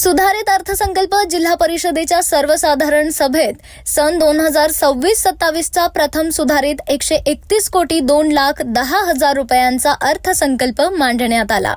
सुधारित अर्थसंकल्प जिल्हा परिषदेच्या सर्वसाधारण सभेत सन 2026-27चा प्रथम सुधारित 131 कोटी 2,10,000 रुपयांचा अर्थसंकल्प मांडण्यात आला।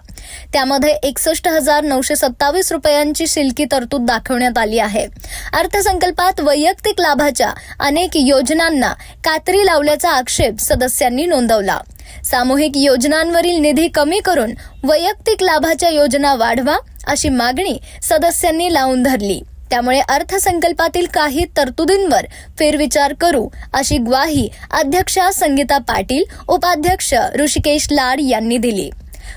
त्यामध्ये 61,927 रुपयांची शिल्लकी तरतूद दाखवण्यात आली आहे। अर्थसंकल्पात वैयक्तिक लाभाच्या अनेक योजनांना कात्री लावल्याचा आक्षेप सदस्यांनी नोंदवला। सामूहिक योजनांवरील निधी कमी करून वैयक्तिक लाभाच्या योजना वाढवा अशी मागणी सदस्यांनी लावून धरली। त्यामुळे अर्थसंकल्पातील काही तरतुदींवर फेरविचार करू अशी ग्वाही अध्यक्षा संगीता पाटील, उपाध्यक्ष ऋषिकेश लाड यांनी दिली।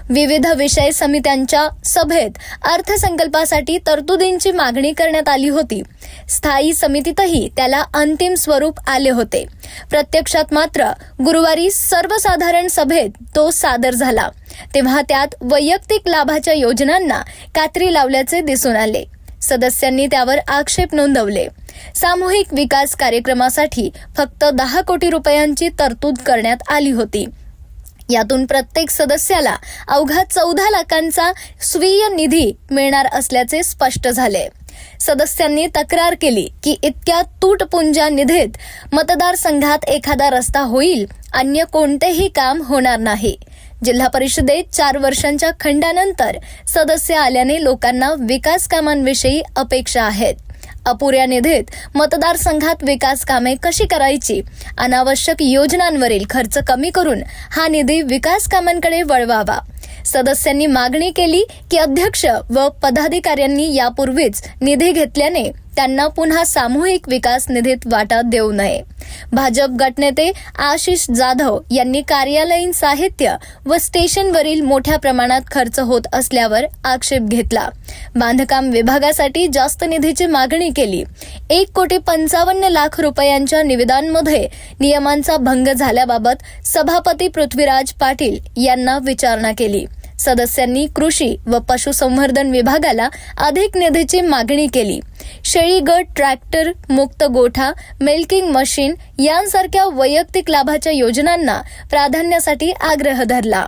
विविध विषय समित्यांच्या सभेत अर्थसंकल्पासाठी तरतुदींची मागणी करण्यात आली होती। स्थायी समितीतही त्याला अंतिम स्वरूप आले होते। प्रत्यक्षात मात्र गुरुवारी सर्वसाधारण सभेत तो सादर झाला, तेव्हा त्यात वैयक्तिक लाभाच्या योजनांना कात्री लावल्याचे दिसून आले। सदस्यांनी त्यावर आक्षेप नोंदवले। सामूहिक विकास कार्यक्रमासाठी फक्त 10 कोटी रुपयांची तरतूद करण्यात आली होती। यातून प्रत्येक सदस्याला अवघा 14 लाखांचा स्वीय निधी मिळणार असल्याचे स्पष्ट झाले। सदस्यांनी तक्रार केली की इतक्या तूटपुंजा निधीत मतदारसंघात एखादा रस्ता होईल, अन्य कोणतेही काम होणार नाही। जिल्हा परिषदेत 4 वर्षांच्या खंडानंतर सदस्य आल्याने लोकांना विकास कामांविषयी अपेक्षा आहेत। अपुऱ्या निधीत मतदारसंघात विकास कामे कशी करायची, अनावश्यक योजनांवरील खर्च कमी करून हा निधी विकास कामांकडे वळवावा। सदस्यांनी मागणी केली की अध्यक्ष व पदाधिकाऱ्यांनी यापूर्वीच निधी घेतल्याने त्यांना पुन्हा सामूहिक विकास निधीत वाटा देऊ नये। भाजप गटनेते आशिष जाधव यांनी कार्यालयीन साहित्य व स्टेशनवरील मोठ्या प्रमाणात खर्च होत असल्यावर आक्षेप घेतला। बांधकाम विभागासाठी जास्त निधीची मागणी केली। 1,55,00,000 रुपयांच्या निविदांमध्ये नियमांचा भंग झाल्याबाबत सभापती पृथ्वीराज पाटील यांना विचारणा केली। सदस्यांनी कृषी व पशुसंवर्धन विभागाला अधिक निधीची मागणी केली। शेळी गट, ट्रॅक्टर, मुक्त गोठा, मिल्किंग मशीन यांसारख्या वैयक्तिक लाभाच्या योजनांना प्राधान्यासाठी आग्रह धरला।